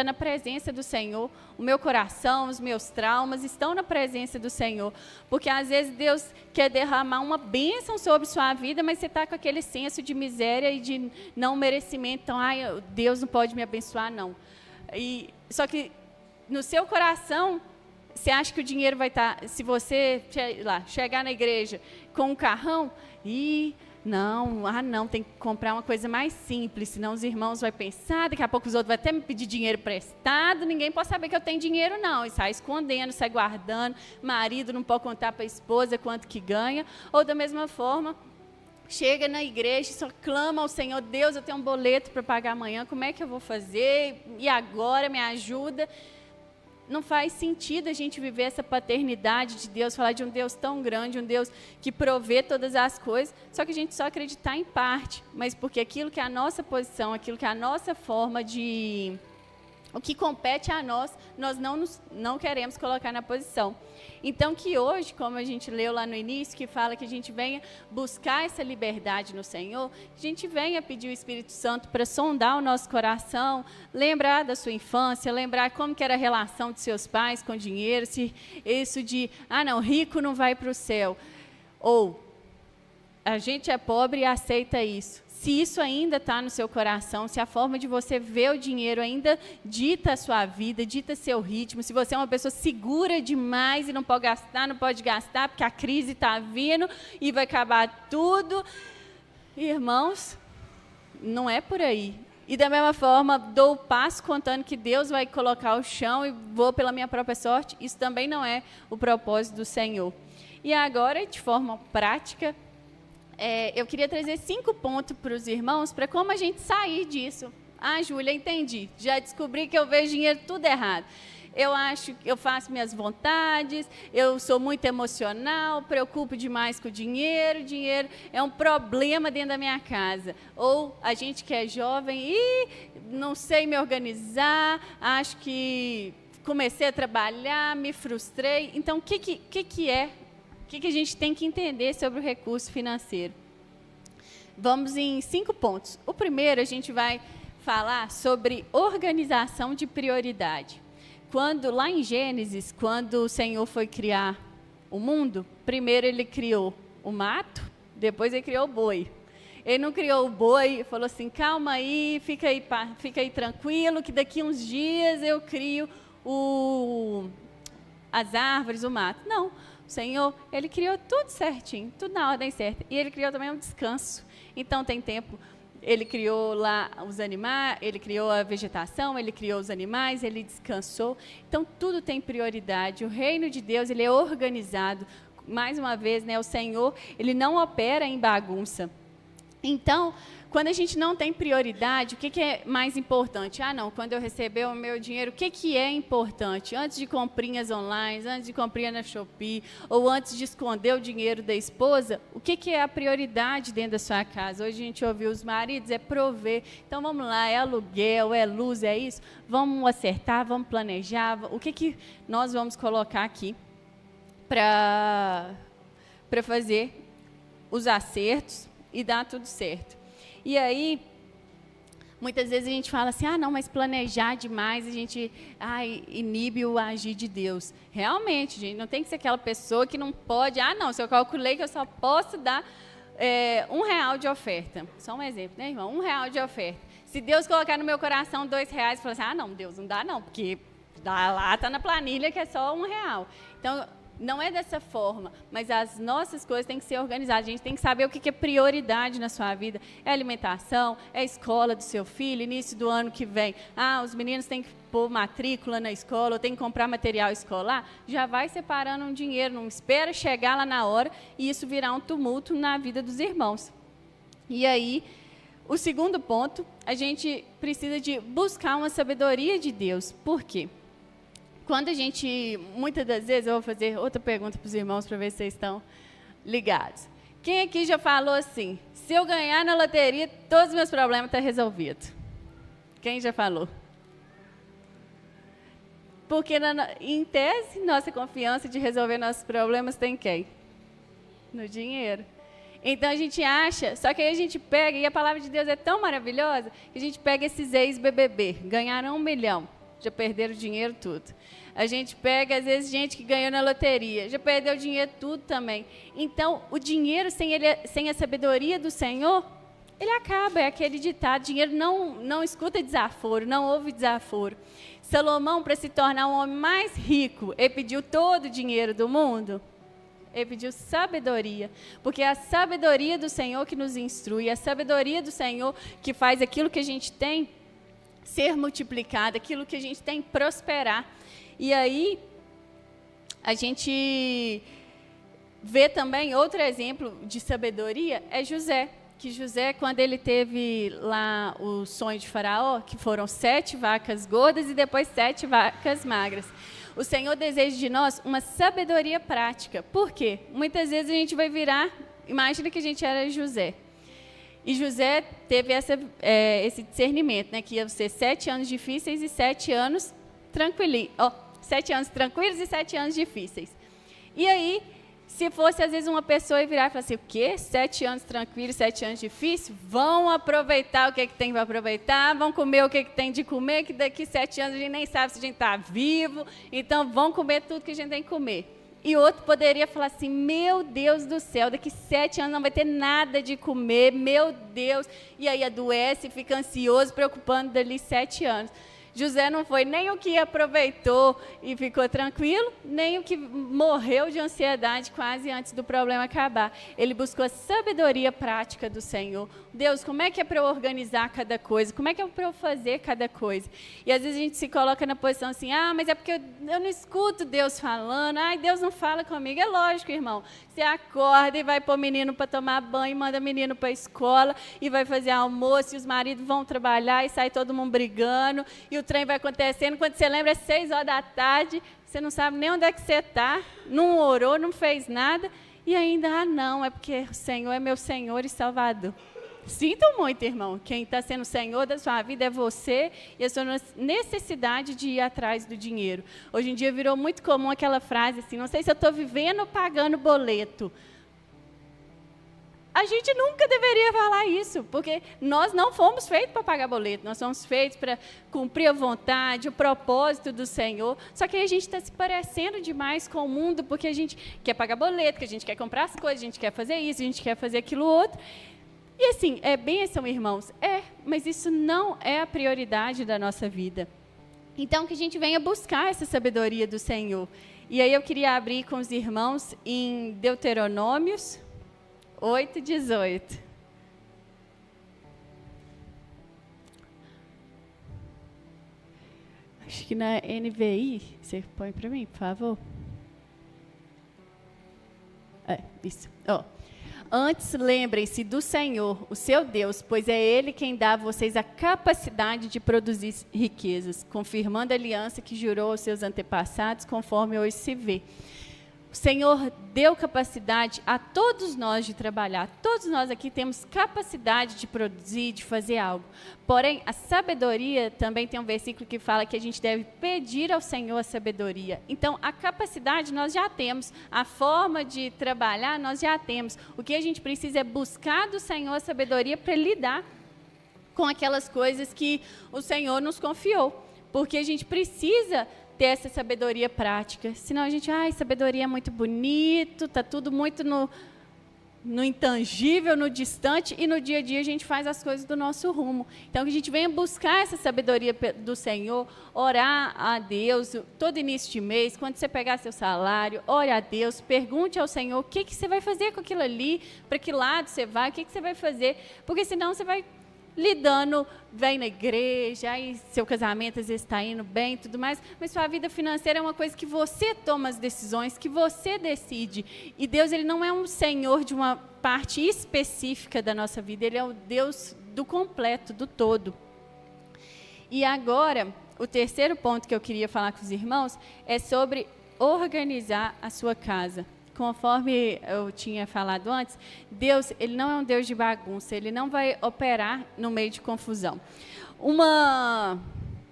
na presença do Senhor, o meu coração, os meus traumas estão na presença do Senhor, porque às vezes Deus quer derramar uma bênção sobre sua vida, mas você está com aquele senso de miséria e de não merecimento, então, Deus não pode me abençoar, não. Só que no seu coração, você acha que o dinheiro vai estar, se você chegar na igreja com um carrão, não, tem que comprar uma coisa mais simples, senão os irmãos vão pensar, daqui a pouco os outros vão até me pedir dinheiro emprestado, ninguém pode saber que eu tenho dinheiro, não, e sai escondendo, sai guardando, marido não pode contar para a esposa quanto que ganha, ou da mesma forma, chega na igreja e só clama ao Senhor, Deus, eu tenho um boleto para pagar amanhã, como é que eu vou fazer, e agora, me ajuda. Não faz sentido a gente viver essa paternidade de Deus, falar de um Deus tão grande, um Deus que provê todas as coisas, só que a gente só acreditar em parte, mas porque aquilo que é a nossa posição, aquilo que é a nossa forma de... O que compete a nós não queremos colocar na posição. Então, que hoje, como a gente leu lá no início, que fala que a gente venha buscar essa liberdade no Senhor, a gente venha pedir o Espírito Santo para sondar o nosso coração, lembrar da sua infância, lembrar como que era a relação de seus pais com o dinheiro, se isso de, rico não vai para o céu, ou a gente é pobre e aceita isso. Se isso ainda está no seu coração, se a forma de você ver o dinheiro ainda dita a sua vida, dita seu ritmo, se você é uma pessoa segura demais e não pode gastar porque a crise está vindo e vai acabar tudo, irmãos, não é por aí. E da mesma forma, dou o passo contando que Deus vai colocar o chão e vou pela minha própria sorte, isso também não é o propósito do Senhor. E agora, de forma prática, eu queria trazer 5 pontos para os irmãos, para como a gente sair disso. Júlia, entendi. Já descobri que eu vejo dinheiro tudo errado. Eu faço minhas vontades, eu sou muito emocional, preocupo demais com o dinheiro é um problema dentro da minha casa. Ou a gente que é jovem, não sei me organizar, acho que comecei a trabalhar, me frustrei. Então, o que a gente tem que entender sobre o recurso financeiro? Vamos em 5 pontos. O primeiro, a gente vai falar sobre organização de prioridade. Lá em Gênesis, quando o Senhor foi criar o mundo, primeiro ele criou o mato, depois ele criou o boi. Ele não criou o boi e falou assim, calma aí, fica aí tranquilo, que daqui uns dias eu crio as árvores, o mato. Não. O Senhor, Ele criou tudo certinho, tudo na ordem certa. E Ele criou também um descanso. Então, tem tempo, Ele criou lá os animais, Ele criou a vegetação, Ele criou os animais, Ele descansou. Então, tudo tem prioridade. O reino de Deus, Ele é organizado. Mais uma vez, o Senhor, Ele não opera em bagunça. Então, quando a gente não tem prioridade, o que é mais importante? Quando eu receber o meu dinheiro, o que é importante? Antes de comprinhas online, antes de comprinha na Shopee, ou antes de esconder o dinheiro da esposa, o que é a prioridade dentro da sua casa? Hoje a gente ouviu os maridos, é prover. Então, vamos lá, é aluguel, é luz, é isso? Vamos acertar, vamos planejar. O que nós vamos colocar aqui para fazer os acertos e dar tudo certo? E aí, muitas vezes a gente fala assim, mas planejar demais, a gente inibe o agir de Deus. Realmente, gente, não tem que ser aquela pessoa que não pode, se eu calculei que eu só posso dar R$1 de oferta. Só um exemplo, né, irmão? R$1 de oferta. Se Deus colocar no meu coração R$2, eu falo assim, não, Deus, não dá não, porque lá está na planilha que é só R$1. Então, Não é dessa forma, mas as nossas coisas têm que ser organizadas. A gente tem que saber o que é prioridade na sua vida. É alimentação, é a escola do seu filho, início do ano que vem. Os meninos têm que pôr matrícula na escola, ou tem que comprar material escolar. Já vai separando um dinheiro, não espera chegar lá na hora e isso virar um tumulto na vida dos irmãos. E aí, o segundo ponto, a gente precisa de buscar uma sabedoria de Deus. Por quê? Quando a gente, muitas das vezes, eu vou fazer outra pergunta para os irmãos para ver se vocês estão ligados. Quem aqui já falou assim, se eu ganhar na loteria, todos os meus problemas estão resolvidos? Quem já falou? Porque, em tese, nossa confiança de resolver nossos problemas tem quem? No dinheiro. Então, a gente acha, só que aí a gente pega, e a palavra de Deus é tão maravilhosa, que a gente pega esses ex-BBB, ganharam 1 milhão. Já perderam o dinheiro tudo. A gente pega, às vezes, gente que ganhou na loteria, já perdeu o dinheiro tudo também. Então, o dinheiro, sem a sabedoria do Senhor, ele acaba. É aquele ditado, dinheiro não escuta desaforo, não ouve desaforo. Salomão, para se tornar um homem mais rico, ele pediu todo o dinheiro do mundo? Ele pediu sabedoria, porque é a sabedoria do Senhor que nos instrui, é a sabedoria do Senhor que faz aquilo que a gente tem ser multiplicado, aquilo que a gente tem prosperar. E aí, a gente vê também outro exemplo de sabedoria, é José. Que José, quando ele teve lá o sonho de Faraó, que foram 7 vacas gordas e depois 7 vacas magras. O Senhor deseja de nós uma sabedoria prática. Por quê? Muitas vezes a gente vai virar, imagina que a gente era José. E José teve esse discernimento, né, que ia ser 7 anos difíceis e 7 anos tranquilos. 7 anos tranquilos e 7 anos difíceis. E aí, se fosse às vezes uma pessoa e virar e falar assim, o quê? 7 anos tranquilos, 7 anos difíceis? Vão aproveitar o que tem para aproveitar, vão comer o que tem de comer, que daqui 7 anos a gente nem sabe se a gente está vivo, então vão comer tudo que a gente tem que comer. E outro poderia falar assim, meu Deus do céu, daqui 7 anos não vai ter nada de comer, meu Deus. E aí adoece, fica ansioso, preocupando dali 7 anos. José não foi nem o que aproveitou e ficou tranquilo, nem o que morreu de ansiedade quase antes do problema acabar. Ele buscou a sabedoria prática do Senhor. Deus, como é que é para eu organizar cada coisa? Como é que é para eu fazer cada coisa? E às vezes a gente se coloca na posição assim, mas é porque eu não escuto Deus falando, Deus não fala comigo. É lógico, irmão. Você acorda e vai pôr o menino para tomar banho, manda o menino para a escola e vai fazer almoço, e os maridos vão trabalhar e sai todo mundo brigando, e o trem vai acontecendo. Quando você lembra, é 6 horas da tarde, você não sabe nem onde é que você está, não orou, não fez nada, e ainda, não, é porque o Senhor é meu Senhor e Salvador. Sinto muito, irmão, quem está sendo o Senhor da sua vida é você e a sua necessidade de ir atrás do dinheiro. Hoje em dia virou muito comum aquela frase assim, não sei se eu estou vivendo ou pagando boleto. A gente nunca deveria falar isso, porque nós não fomos feitos para pagar boleto, nós somos feitos para cumprir a vontade, o propósito do Senhor. Só que aí a gente está se parecendo demais com o mundo, porque a gente quer pagar boleto, que a gente quer comprar as coisas, a gente quer fazer isso, a gente quer fazer aquilo outro. E assim, bênção, irmãos, mas isso não é a prioridade da nossa vida. Então, que a gente venha buscar essa sabedoria do Senhor. E aí eu queria abrir com os irmãos em Deuteronômios 8:18. Acho que na NVI, você põe para mim, por favor. Isso. Antes, lembrem-se do Senhor, o seu Deus, pois é Ele quem dá a vocês a capacidade de produzir riquezas, confirmando a aliança que jurou aos seus antepassados, conforme hoje se vê. O Senhor deu capacidade a todos nós de trabalhar. Todos nós aqui temos capacidade de produzir, de fazer algo. Porém, a sabedoria, também tem um versículo que fala que a gente deve pedir ao Senhor a sabedoria. Então, a capacidade nós já temos. A forma de trabalhar nós já temos. O que a gente precisa é buscar do Senhor a sabedoria para lidar com aquelas coisas que o Senhor nos confiou. Porque a gente precisa ter essa sabedoria prática, senão a gente, sabedoria é muito bonito, está tudo muito no intangível, no distante, e no dia a dia a gente faz as coisas do nosso rumo. Então, que a gente venha buscar essa sabedoria do Senhor, orar a Deus, todo início de mês, quando você pegar seu salário, ore a Deus, pergunte ao Senhor o que você vai fazer com aquilo ali, para que lado você vai, o que você vai fazer, porque senão você vai lidando, vem na igreja, aí seu casamento às vezes está indo bem e tudo mais, mas sua vida financeira é uma coisa que você toma as decisões, que você decide. E Deus, ele não é um Senhor de uma parte específica da nossa vida, ele é o Deus do completo, do todo. E agora, o terceiro ponto que eu queria falar com os irmãos é sobre organizar a sua casa. Conforme eu tinha falado antes, Deus, ele não é um Deus de bagunça, ele não vai operar no meio de confusão. Uma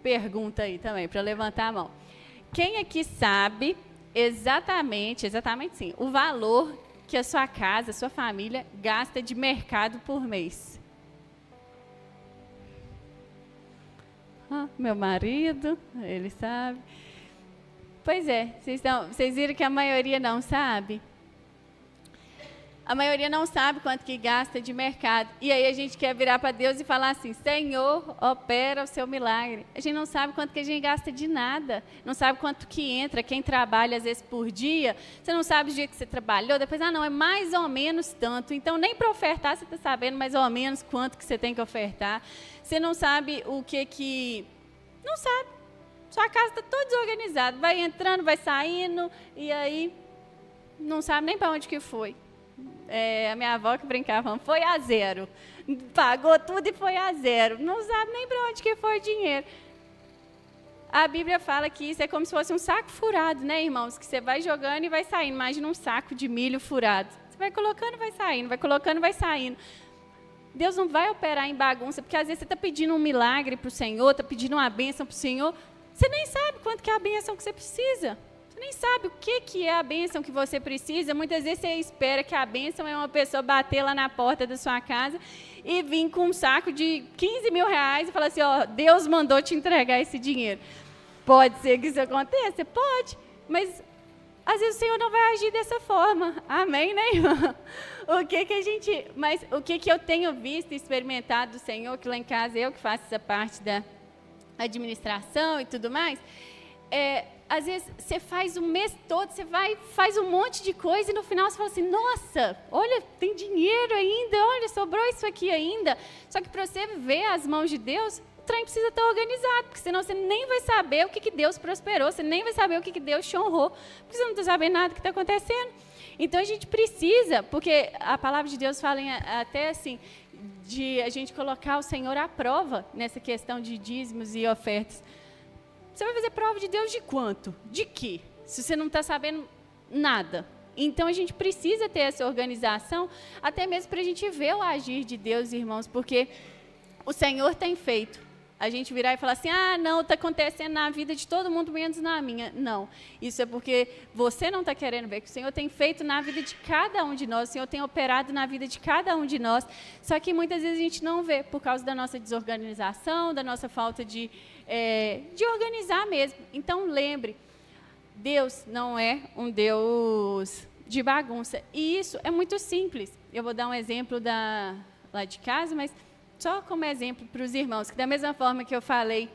pergunta aí também, para levantar a mão. Quem aqui sabe exatamente sim, o valor que a sua casa, a sua família, gasta de mercado por mês? Meu marido, ele sabe. Pois é, vocês viram que a maioria não sabe? A maioria não sabe quanto que gasta de mercado. E aí a gente quer virar para Deus e falar assim, Senhor, opera o seu milagre. A gente não sabe quanto que a gente gasta de nada. Não sabe quanto que entra, quem trabalha às vezes por dia. Você não sabe o dia que você trabalhou. Depois, não, é mais ou menos tanto. Então, nem para ofertar, você está sabendo mais ou menos quanto que você tem que ofertar. Você não sabe o que... Não sabe. Sua casa está toda desorganizada, vai entrando, vai saindo, e aí não sabe nem para onde que foi. A minha avó que brincava, foi a zero. Pagou tudo e foi a zero. Não sabe nem para onde que foi o dinheiro. A Bíblia fala que isso é como se fosse um saco furado, né, irmãos? Que você vai jogando e vai saindo. Imagina um saco de milho furado. Você vai colocando e vai saindo, vai colocando e vai saindo. Deus não vai operar em bagunça, porque às vezes você está pedindo um milagre para o Senhor, está pedindo uma bênção para o Senhor, você nem sabe quanto que é a bênção que você precisa. Você nem sabe o que é a bênção que você precisa. Muitas vezes você espera que a bênção é uma pessoa bater lá na porta da sua casa e vir com um saco de 15 mil reais e falar assim, Deus mandou te entregar esse dinheiro. Pode ser que isso aconteça? Pode. Mas, às vezes, o Senhor não vai agir dessa forma. Amém, né, irmã? O que eu tenho visto e experimentado do Senhor, que lá em casa eu que faço essa parte da administração e tudo mais, às vezes você faz o mês todo, você faz um monte de coisa e no final você fala assim, nossa, olha, tem dinheiro ainda, olha, sobrou isso aqui ainda. Só que para você ver as mãos de Deus, o trem precisa estar organizado, porque senão você nem vai saber o que Deus prosperou, você nem vai saber o que Deus te honrou, porque você não está sabendo nada do que está acontecendo. Então a gente precisa, porque a palavra de Deus fala até assim, de a gente colocar o Senhor à prova nessa questão de dízimos e ofertas. Você vai fazer prova de Deus de quanto? De quê? Se você não está sabendo nada. Então, a gente precisa ter essa organização, até mesmo para a gente ver o agir de Deus, irmãos, porque o Senhor tem feito. A gente virar e falar assim, não, está acontecendo na vida de todo mundo, menos na minha. Não, isso é porque você não está querendo ver, que o Senhor tem feito na vida de cada um de nós, o Senhor tem operado na vida de cada um de nós, só que muitas vezes a gente não vê, por causa da nossa desorganização, da nossa falta de organizar mesmo. Então, lembre, Deus não é um Deus de bagunça, e isso é muito simples. Eu vou dar um exemplo lá de casa, mas só como exemplo para os irmãos, que da mesma forma que eu falei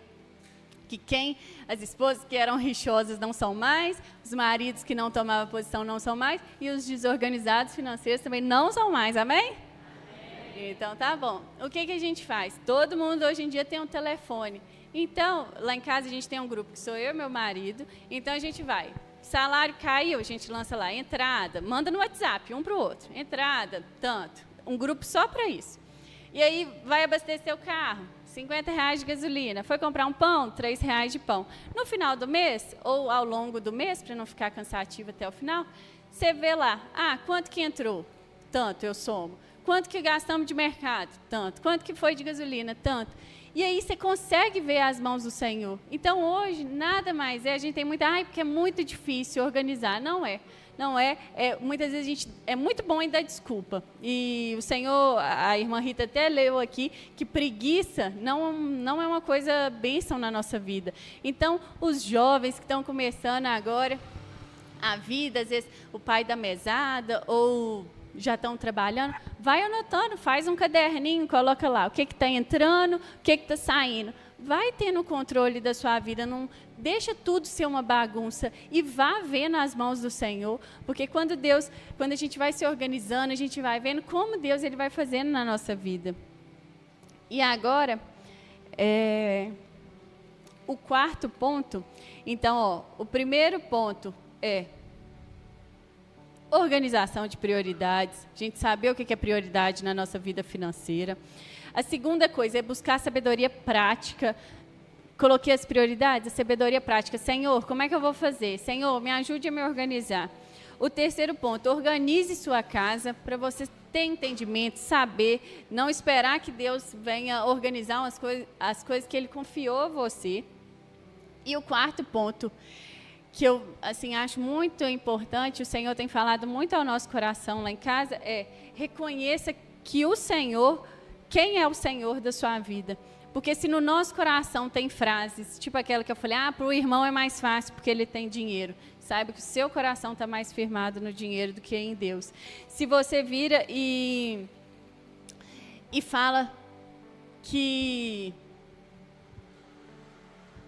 que as esposas que eram rixosas não são mais, os maridos que não tomavam posição não são mais, e os desorganizados financeiros também não são mais, amém? Amém. Então, tá bom. O que a gente faz? Todo mundo hoje em dia tem um telefone. Então, lá em casa a gente tem um grupo, que sou eu e meu marido, então a gente vai. Salário caiu, a gente lança lá, entrada, manda no WhatsApp, um para o outro. Entrada, tanto. Um grupo só para isso. E aí, vai abastecer o carro, R$50 de gasolina. Foi comprar um pão, R$3 de pão. No final do mês, ou ao longo do mês, para não ficar cansativo até o final, você vê lá, quanto que entrou? Tanto, eu somo. Quanto que gastamos de mercado? Tanto. Quanto que foi de gasolina? Tanto. E aí você consegue ver as mãos do Senhor. Então, hoje, nada mais a gente tem muita, porque é muito difícil organizar. Não é. Não é, muitas vezes a gente, é muito bom em dar desculpa. E o Senhor, a irmã Rita até leu aqui, que preguiça não é uma coisa bênção na nossa vida. Então, os jovens que estão começando agora a vida, às vezes o pai da mesada, ou já estão trabalhando, vai anotando, faz um caderninho, coloca lá o que está entrando, o que está saindo. Vai tendo o controle da sua vida, não deixa tudo ser uma bagunça e vá ver nas mãos do Senhor, porque quando a gente vai se organizando, a gente vai vendo como Deus ele vai fazendo na nossa vida. E agora, o quarto ponto, então, o primeiro ponto é organização de prioridades, a gente saber o que é prioridade na nossa vida financeira. A segunda coisa é buscar sabedoria prática. Coloquei as prioridades, a sabedoria prática. Senhor, como é que eu vou fazer? Senhor, me ajude a me organizar. O terceiro ponto, organize sua casa para você ter entendimento, saber, não esperar que Deus venha organizar as coisas que Ele confiou a você. E o quarto ponto, que eu acho muito importante, o Senhor tem falado muito ao nosso coração lá em casa, é reconheça que o Senhor, quem é o Senhor da sua vida? Porque se no nosso coração tem frases, tipo aquela que eu falei, para o irmão é mais fácil porque ele tem dinheiro. Saiba que o seu coração está mais firmado no dinheiro do que em Deus. Se você vira e fala que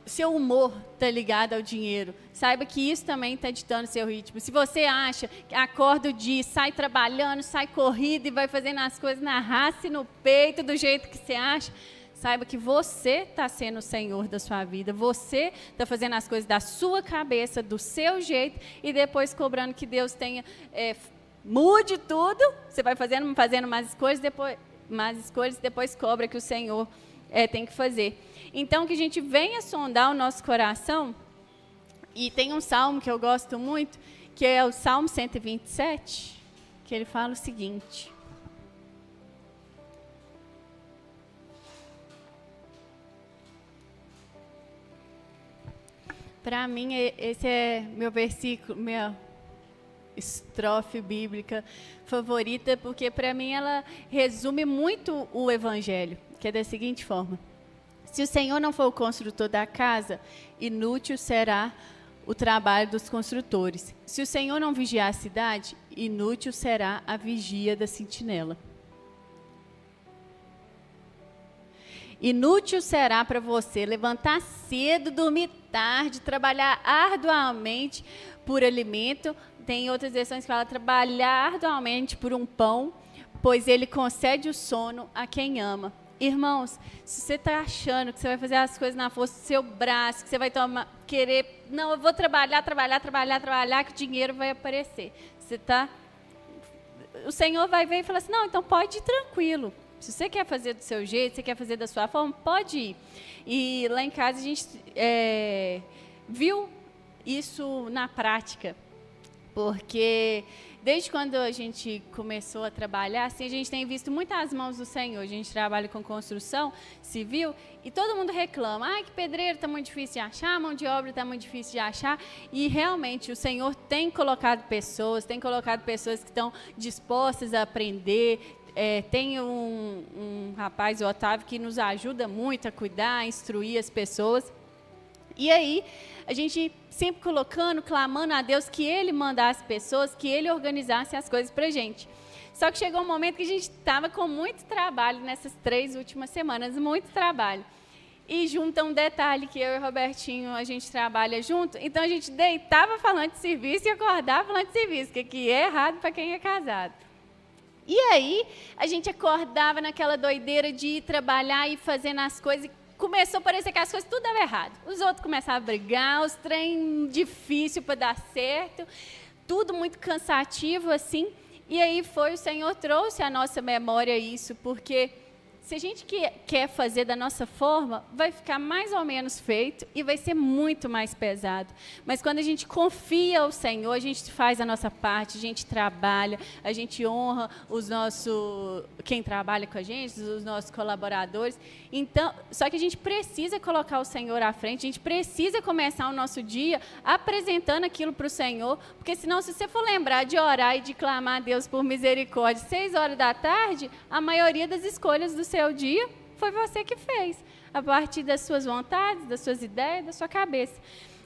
seu humor está ligado ao dinheiro, saiba que isso também está ditando seu ritmo. Se você acha que acorda o dia, sai trabalhando, sai corrida e vai fazendo as coisas na raça e no peito, do jeito que você acha, saiba que você está sendo o Senhor da sua vida, você está fazendo as coisas da sua cabeça, do seu jeito, e depois cobrando que Deus tenha, mude tudo, você vai fazendo mais escolhas, depois cobra que o Senhor tem que fazer. Então, que a gente venha sondar o nosso coração, e tem um salmo que eu gosto muito, que é o Salmo 127, que ele fala o seguinte: para mim, esse é meu versículo, minha estrofe bíblica favorita, porque para mim ela resume muito o Evangelho, que é da seguinte forma: se o Senhor não for o construtor da casa, inútil será o trabalho dos construtores. Se o Senhor não vigiar a cidade, inútil será a vigia da sentinela. Inútil será para você levantar cedo, dormir tarde, trabalhar arduamente por alimento. Tem outras versões que falam trabalhar arduamente por um pão, pois ele concede o sono a quem ama. Irmãos, se você está achando que você vai fazer as coisas na força do seu braço, que você vai querer, não, eu vou trabalhar, que o dinheiro vai aparecer. O Senhor vai ver e falar assim, não, então pode ir tranquilo. Se você quer fazer do seu jeito, você quer fazer da sua forma, pode ir. E lá em casa a gente viu isso na prática, porque desde quando a gente começou a trabalhar, assim, a gente tem visto muitas mãos do Senhor. A gente trabalha com construção civil e todo mundo reclama. Ai, que pedreiro está muito difícil de achar, mão de obra está muito difícil de achar. E realmente o Senhor tem colocado pessoas que estão dispostas a aprender. Tem um rapaz, o Otávio, que nos ajuda muito a cuidar, a instruir as pessoas. E aí, a gente sempre clamando a Deus que Ele mandasse pessoas, que Ele organizasse as coisas para a gente. Só que chegou um momento que a gente estava com muito trabalho nessas 3 últimas semanas, muito trabalho. E junta um detalhe que eu e o Robertinho, a gente trabalha junto, então a gente deitava falando de serviço e acordava falando de serviço, que é errado para quem é casado. E aí, a gente acordava naquela doideira de ir trabalhar e fazendo as coisas. Começou a parecer que as coisas tudo dava errado. Os outros começavam a brigar, os trem difícil para dar certo, tudo muito cansativo, assim. E aí o Senhor trouxe à nossa memória isso, porque se a gente quer fazer da nossa forma, vai ficar mais ou menos feito e vai ser muito mais pesado. Mas quando a gente confia ao Senhor, a gente faz a nossa parte, a gente trabalha, a gente honra quem trabalha com a gente, os nossos colaboradores. Então, só que a gente precisa colocar o Senhor à frente, a gente precisa começar o nosso dia apresentando aquilo para o Senhor, porque senão, se você for lembrar de orar e de clamar a Deus por misericórdia 6 horas da tarde, a maioria das escolhas do seu dia foi você que fez, a partir das suas vontades, das suas ideias, da sua cabeça.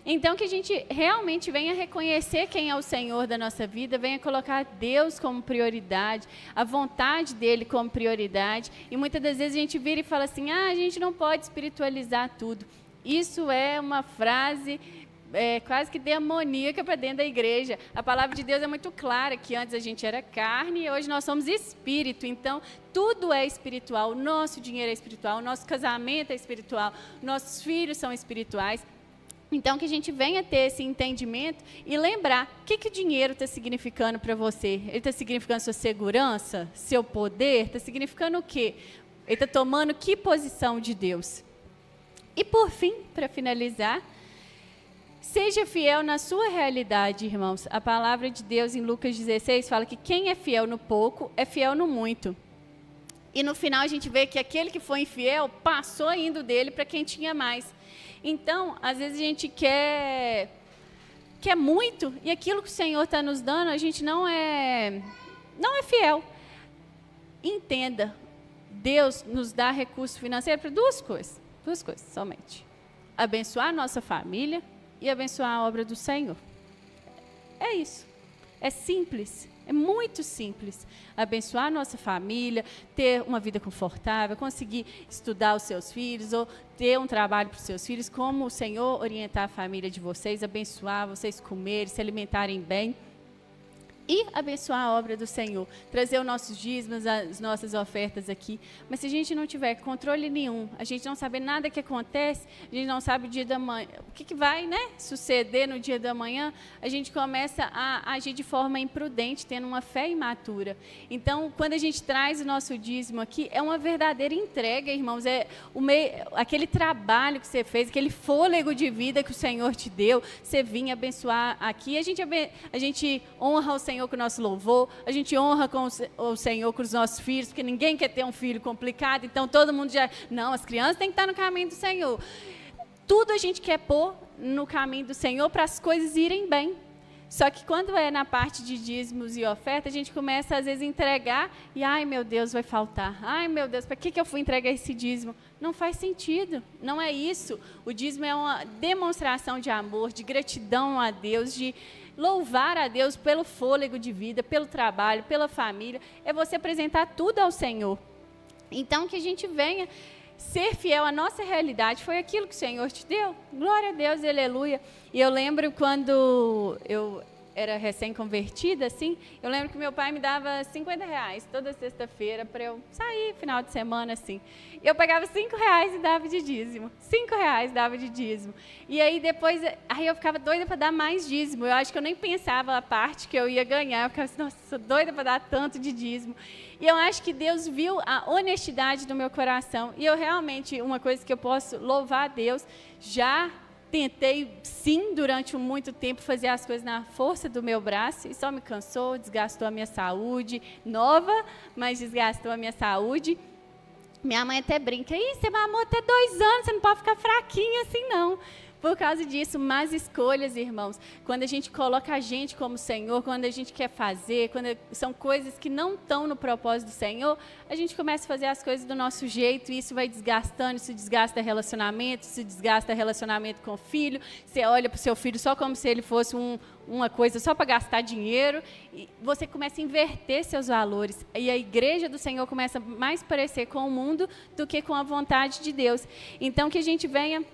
Então, que a gente realmente venha reconhecer quem é o Senhor da nossa vida, venha colocar Deus como prioridade, a vontade dEle como prioridade. E muitas das vezes a gente vira e fala assim, a gente não pode espiritualizar tudo. Isso é uma frase quase que demoníaca para dentro da igreja. A palavra de Deus é muito clara, que antes a gente era carne e hoje nós somos espírito. Então, tudo é espiritual. O nosso dinheiro é espiritual, o nosso casamento é espiritual, nossos filhos são espirituais. Então, que a gente venha ter esse entendimento e lembrar o que o dinheiro está significando para você. Ele está significando sua segurança, seu poder? Está significando o quê? Ele está tomando que posição de Deus? E, por fim, para finalizar, seja fiel na sua realidade, irmãos. A palavra de Deus, em Lucas 16, fala que quem é fiel no pouco é fiel no muito. E, no final, a gente vê que aquele que foi infiel passou indo dele para quem tinha mais. Então, às vezes a gente quer muito, e aquilo que o Senhor está nos dando, a gente não é fiel. Entenda, Deus nos dá recurso financeiro para duas coisas somente. Abençoar a nossa família e abençoar a obra do Senhor. É isso. É simples. É muito simples. Abençoar a nossa família, ter uma vida confortável, conseguir estudar os seus filhos ou ter um trabalho para os seus filhos, como o Senhor orientar a família de vocês, abençoar vocês comerem, se alimentarem bem. E abençoar a obra do Senhor, trazer os nossos dízimos, as nossas ofertas aqui. Mas se a gente não tiver controle nenhum, a gente não saber nada que acontece, a gente não sabe o dia da manhã, o que vai suceder no dia da manhã, a gente começa a agir de forma imprudente, tendo uma fé imatura. Então, quando a gente traz o nosso dízimo aqui, é uma verdadeira entrega, irmãos. É aquele trabalho que você fez, aquele fôlego de vida que o Senhor te deu, você vinha abençoar aqui, a gente honra o Senhor com o nosso louvor, a gente honra com o Senhor com os nossos filhos, porque ninguém quer ter um filho complicado, então todo mundo não, as crianças têm que estar no caminho do Senhor. Tudo a gente quer pôr no caminho do Senhor para as coisas irem bem. Só que quando é na parte de dízimos e oferta, a gente começa às vezes a entregar e, ai meu Deus, vai faltar. Ai meu Deus, para que eu fui entregar esse dízimo? Não faz sentido, não é isso. O dízimo é uma demonstração de amor, de gratidão a Deus, de louvar a Deus pelo fôlego de vida, pelo trabalho, pela família. É você apresentar tudo ao Senhor. Então, que a gente venha ser fiel à nossa realidade. Foi aquilo que o Senhor te deu. Glória a Deus, aleluia. E eu lembro quando eu era recém-convertida, assim, eu lembro que meu pai me dava R$50 toda sexta-feira para eu sair final de semana, assim. Eu pegava R$5 e dava de dízimo. R$5 dava de dízimo. E aí depois, eu ficava doida para dar mais dízimo. Eu acho que eu nem pensava a parte que eu ia ganhar. Eu ficava assim, nossa, sou doida para dar tanto de dízimo. E eu acho que Deus viu a honestidade do meu coração. E eu realmente, uma coisa que eu posso louvar a Deus, já tentei, sim, durante muito tempo, fazer as coisas na força do meu braço e só me cansou, desgastou a minha saúde, nova, mas desgastou a minha saúde. Minha mãe até brinca, você mamou até 2 anos, você não pode ficar fraquinha assim, não. Por causa disso, más escolhas, irmãos, quando a gente coloca a gente como Senhor, quando a gente quer fazer, quando são coisas que não estão no propósito do Senhor, a gente começa a fazer as coisas do nosso jeito e isso vai desgastando, isso desgasta relacionamento, isso desgasta relacionamento com o filho, você olha para o seu filho só como se ele fosse uma coisa só para gastar dinheiro, e você começa a inverter seus valores, e a igreja do Senhor começa mais a parecer com o mundo do que com a vontade de Deus. Então, que a gente venha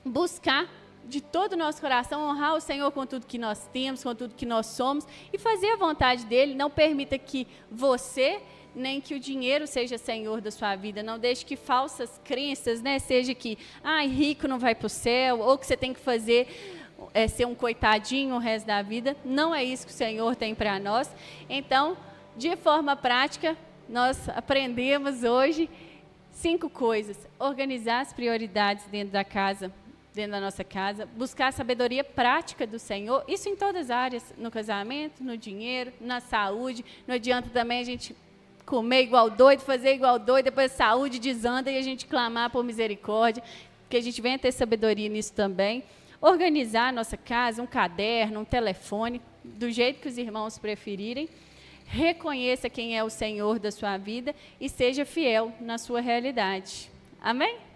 buscar de todo o nosso coração, honrar o Senhor com tudo que nós temos, com tudo que nós somos, e fazer a vontade dEle. Não permita que você, nem que o dinheiro seja senhor da sua vida. Não deixe que falsas crenças, seja que rico não vai para o céu, ou que você tem que fazer ser um coitadinho o resto da vida. Não é isso que o Senhor tem para nós. Então, de forma prática, nós aprendemos hoje 5 coisas. Organizar as prioridades dentro da nossa casa, buscar a sabedoria prática do Senhor, isso em todas as áreas, no casamento, no dinheiro, na saúde. Não adianta também a gente comer igual doido, fazer igual doido, depois a saúde desanda e a gente clamar por misericórdia, que a gente venha ter sabedoria nisso também. Organizar a nossa casa, um caderno, um telefone, do jeito que os irmãos preferirem. Reconheça quem é o Senhor da sua vida e seja fiel na sua realidade. Amém?